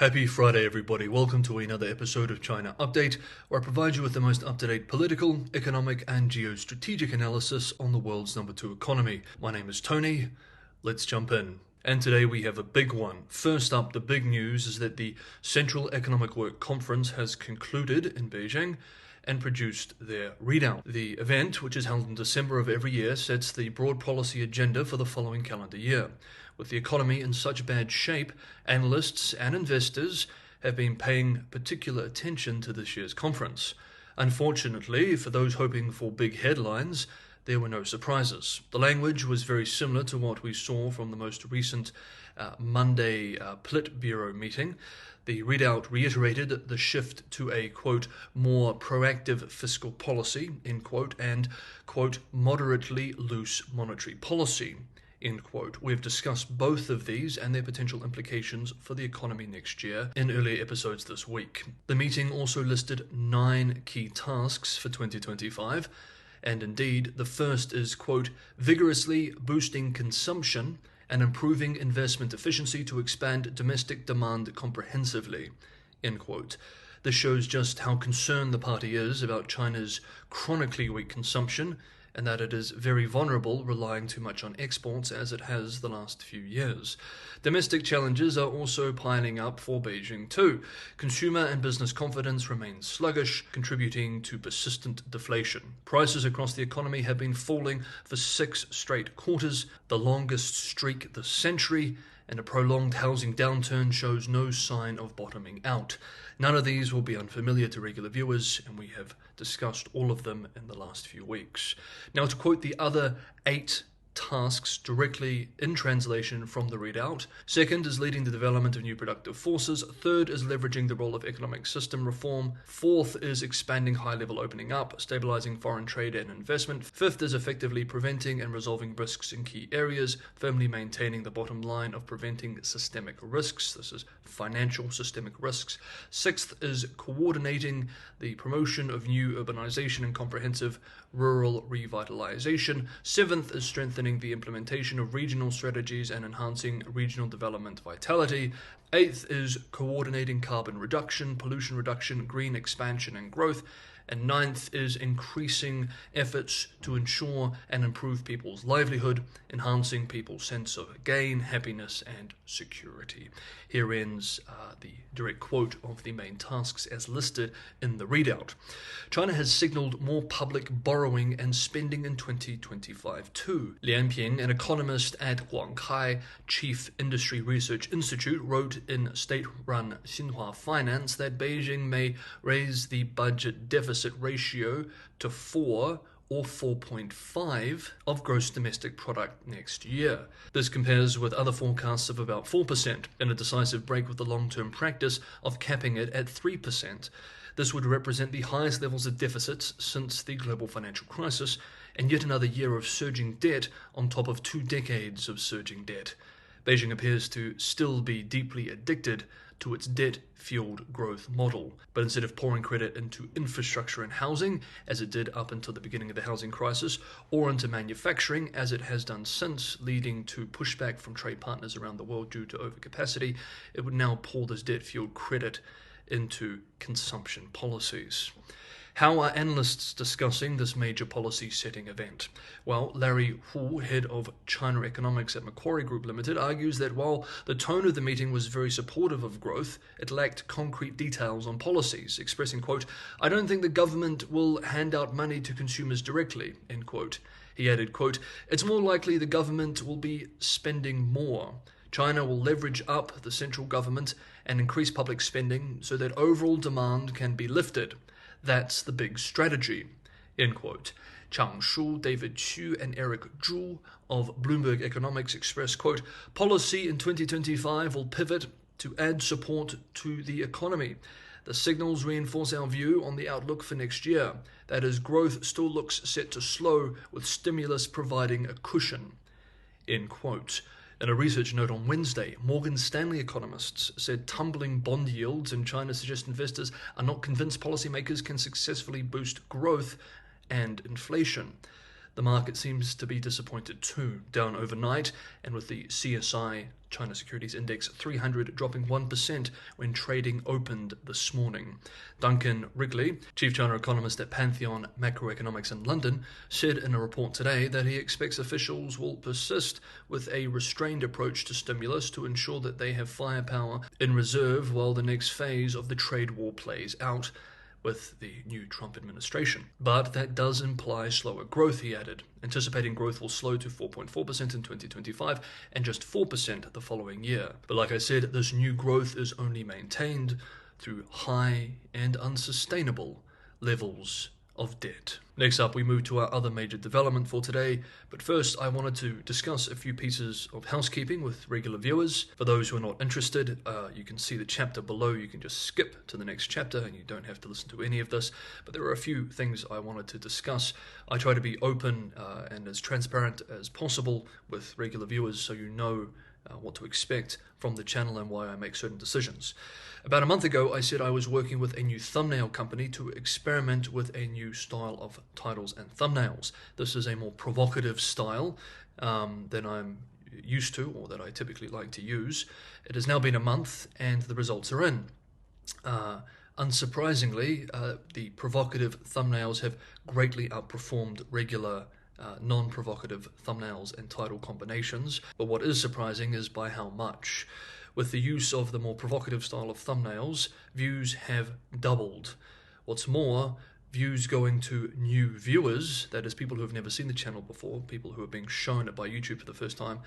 Happy Friday, everybody. Welcome to another episode of China Update, where I provide you with the most up-to-date political, economic, and geostrategic analysis on the world's number 2 economy. My name is Tony. Let's jump in. And today we have a big one. First up, the big news is that the Central Economic Work Conference has concluded in Beijing and produced their readout. The event, which is held in December of every year, sets the broad policy agenda for the following calendar year. With the economy in such bad shape, analysts and investors have been paying particular attention to this year's conference. Unfortunately, for those hoping for big headlines, there were no surprises. The language was very similar to what we saw from the most recent Monday Politburo meeting. The readout reiterated the shift to a, quote, more proactive fiscal policy, end quote, and, quote, moderately loose monetary policy, end quote. We've discussed both of these and their potential implications for the economy next year in earlier episodes this week. The meeting also listed 9 key tasks for 2025, and indeed, the first is, quote, vigorously boosting consumption and improving investment efficiency to expand domestic demand comprehensively, end quote. This shows just how concerned the party is about China's chronically weak consumption and that it is very vulnerable, relying too much on exports as it has the last few years. Domestic challenges are also piling up for Beijing too. Consumer and business confidence remains sluggish, contributing to persistent deflation. Prices across the economy have been falling for 6 straight quarters, the longest streak this century, and a prolonged housing downturn shows no sign of bottoming out. None of these will be unfamiliar to regular viewers, and we have discussed all of them in the last few weeks. Now, to quote the other 8 tasks directly in translation from the readout. Second is leading the development of new productive forces. Third is leveraging the role of economic system reform. Fourth is expanding high-level opening up, stabilizing foreign trade and investment. Fifth is effectively preventing and resolving risks in key areas, firmly maintaining the bottom line of preventing systemic risks. This is financial systemic risks. Sixth is coordinating the promotion of new urbanization and comprehensive rural revitalization. Seventh is strengthening the implementation of regional strategies and enhancing regional development vitality. Eighth is coordinating carbon reduction, pollution reduction, green expansion and growth. And ninth is increasing efforts to ensure and improve people's livelihood, enhancing people's sense of gain, happiness, and security. Here ends the direct quote of the main tasks as listed in the readout. China has signaled more public borrowing and spending in 2025 too. Lian Ping, an economist at Guangkai Chief Industry Research Institute, wrote in state-run Xinhua Finance that Beijing may raise the budget deficit ratio to 4 or 4.5 of gross domestic product next year. This compares with other forecasts of about 4%, in a decisive break with the long-term practice of capping it at 3%. This would represent the highest levels of deficits since the global financial crisis, and yet another year of surging debt on top of 2 decades of surging debt. Beijing appears to still be deeply addicted to its debt-fueled growth model. But instead of pouring credit into infrastructure and housing, as it did up until the beginning of the housing crisis, or into manufacturing, as it has done since, leading to pushback from trade partners around the world due to overcapacity, it would now pour this debt-fueled credit into consumption policies. How are analysts discussing this major policy-setting event? Well, Larry Hu, head of China economics at Macquarie Group Limited, argues that while the tone of the meeting was very supportive of growth, it lacked concrete details on policies, expressing, quote, I don't think the government will hand out money to consumers directly, end quote. He added, quote, it's more likely the government will be spending more. China will leverage up the central government and increase public spending so that overall demand can be lifted. That's the big strategy, end quote. Chang Shu, David Chu, and Eric Zhu of Bloomberg Economics express, quote, policy in 2025 will pivot to add support to the economy. The signals reinforce our view on the outlook for next year. That is, growth still looks set to slow, with stimulus providing a cushion, end quote. In a research note on Wednesday, Morgan Stanley economists said tumbling bond yields in China suggest investors are not convinced policymakers can successfully boost growth and inflation. The market seems to be disappointed too, down overnight, and with the CSI China Securities Index 300 dropping 1% when trading opened this morning. Duncan Wrigley, chief China economist at Pantheon Macroeconomics in London, said in a report today that he expects officials will persist with a restrained approach to stimulus to ensure that they have firepower in reserve while the next phase of the trade war plays out with the new Trump administration. But that does imply slower growth, he added, anticipating growth will slow to 4.4% in 2025 and just 4% the following year. But like I said, this new growth is only maintained through high and unsustainable levels of debt. Next up, we move to our other major development for today, but first I wanted to discuss a few pieces of housekeeping with regular viewers. For those who are not interested, you can see the chapter below. You can just skip to the next chapter and you don't have to listen to any of this, but there are a few things I wanted to discuss. I try to be open and as transparent as possible with regular viewers so you know what to expect from the channel and why I make certain decisions. About a month ago, I said I was working with a new thumbnail company to experiment with a new style of titles and thumbnails. This is a more provocative style than I'm used to or that I typically like to use. It has now been a month and the results are in. Unsurprisingly, the provocative thumbnails have greatly outperformed regular non-provocative thumbnails and title combinations, but what is surprising is by how much. With the use of the more provocative style of thumbnails, views have doubled. What's more, views going to new viewers, that is people who have never seen the channel before, people who are being shown it by YouTube for the first time,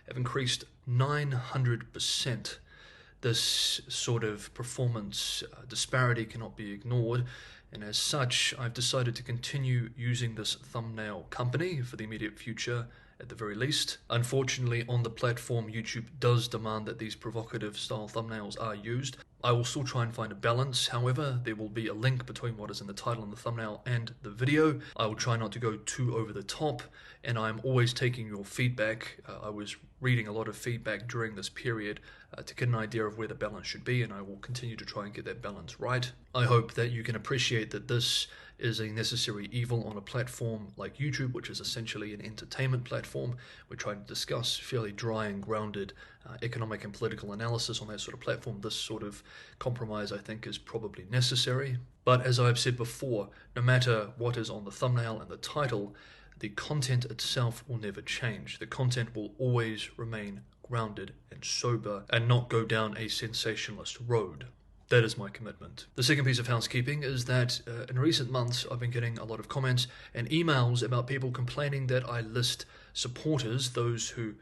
have increased 900%. This sort of performance disparity cannot be ignored, and as such, I've decided to continue using this thumbnail company for the immediate future at the very least. Unfortunately, on the platform, YouTube does demand that these provocative style thumbnails are used. I will still try and find a balance. However, there will be a link between what is in the title and the thumbnail and the video. I will try not to go too over the top, and I'm always taking your feedback. I was reading a lot of feedback during this period to get an idea of where the balance should be, and I will continue to try and get that balance right. I hope that you can appreciate that this is a necessary evil on a platform like YouTube, which is essentially an entertainment platform. We're trying to discuss fairly dry and grounded economic and political analysis on that sort of platform. This sort of compromise, I think, is probably necessary. But as I've said before, no matter what is on the thumbnail and the title, the content itself will never change. The content will always remain grounded and sober and not go down a sensationalist road. That is my commitment. The second piece of housekeeping is that in recent months I've been getting a lot of comments and emails about people complaining that I list supporters, those who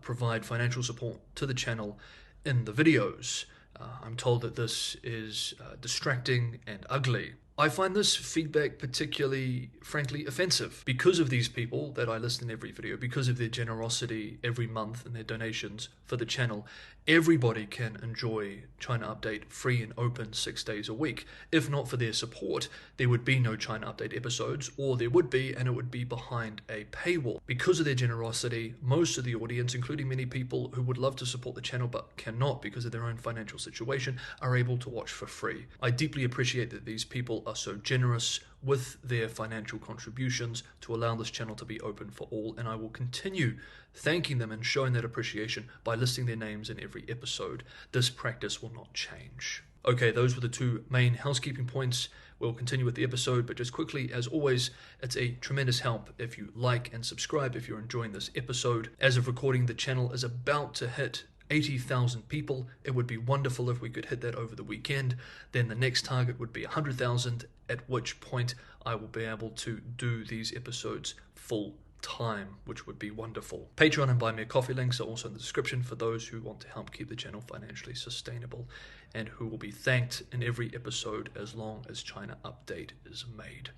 provide financial support to the channel, in the videos. I'm told that this is distracting and ugly. I find this feedback particularly, frankly, offensive. Because of these people that I list in every video, because of their generosity every month and their donations for the channel, everybody can enjoy China Update free and open 6 days a week. If not for their support, there would be no China Update episodes, or there would be, and it would be behind a paywall. Because of their generosity, most of the audience, including many people who would love to support the channel but cannot because of their own financial situation, are able to watch for free. I deeply appreciate that these people are so generous with their financial contributions to allow this channel to be open for all, and I will continue thanking them and showing that appreciation by listing their names in every episode. This practice will not change. Okay, those were the two main housekeeping points. We'll continue with the episode, but just quickly, as always, it's a tremendous help if you like and subscribe if you're enjoying this episode. As of recording, the channel is about to hit 80,000 people. It would be wonderful if we could hit that over the weekend. Then the next target would be 100,000, at which point I will be able to do these episodes full time, which would be wonderful. Patreon and Buy Me a Coffee links are also in the description for those who want to help keep the channel financially sustainable and who will be thanked in every episode as long as China Update is made.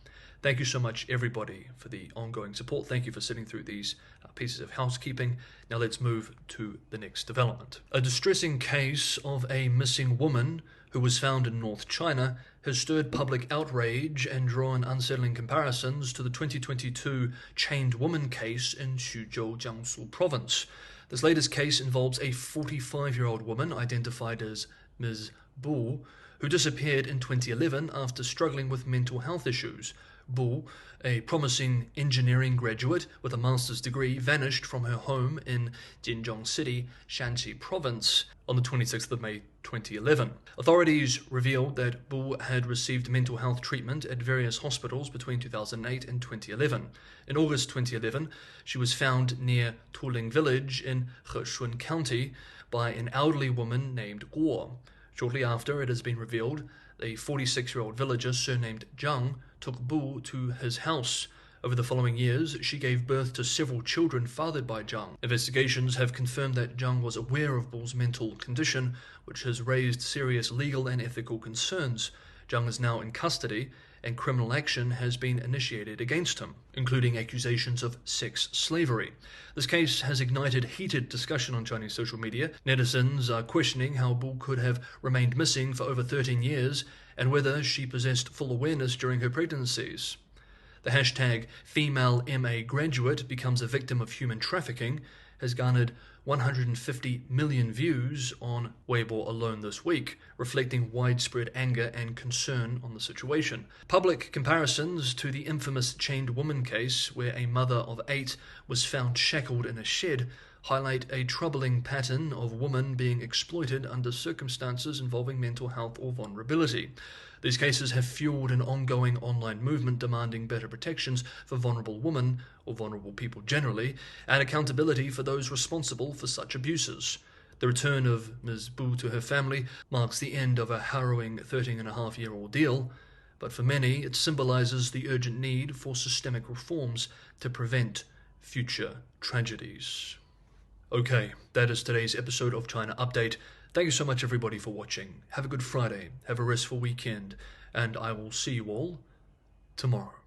Thank you so much, everybody, for the ongoing support. Thank you for sitting through these pieces of housekeeping. Now let's move to the next development. A distressing case of a missing woman who was found in North China has stirred public outrage and drawn unsettling comparisons to the 2022 chained woman case in Suzhou, Jiangsu province. This latest case involves a 45-year-old woman identified as Ms. Bu, who disappeared in 2011 after struggling with mental health issues. Bu, a promising engineering graduate with a master's degree, vanished from her home in Jinzhong City, Shanxi Province, on the 26th of May 2011. Authorities revealed that Bu had received mental health treatment at various hospitals between 2008 and 2011. In August 2011, she was found near Tuling Village in Heshun County by an elderly woman named Guo. Shortly after, it has been revealed a 46-year-old villager surnamed Zhang took Bu to his house. Over the following years, she gave birth to several children fathered by Zhang. Investigations have confirmed that Zhang was aware of Bu's mental condition, which has raised serious legal and ethical concerns. Zhang is now in custody, and criminal action has been initiated against him, including accusations of sex slavery. This case has ignited heated discussion on Chinese social media. Netizens are questioning how Bu could have remained missing for over 13 years and whether she possessed full awareness during her pregnancies. The hashtag #FemaleMAGraduate becomes a victim of human trafficking has garnered 150 million views on Weibo alone this week, reflecting widespread anger and concern on the situation. Public comparisons to the infamous chained woman case, where a mother of 8 was found shackled in a shed, highlight a troubling pattern of women being exploited under circumstances involving mental health or vulnerability. These cases have fueled an ongoing online movement demanding better protections for vulnerable women, or vulnerable people generally, and accountability for those responsible for such abuses. The return of Ms. Bu to her family marks the end of a harrowing 13-and-a-half-year ordeal, but for many it symbolizes the urgent need for systemic reforms to prevent future tragedies. Okay, that is today's episode of China Update. Thank you so much, everybody, for watching. Have a good Friday, have a restful weekend, and I will see you all tomorrow.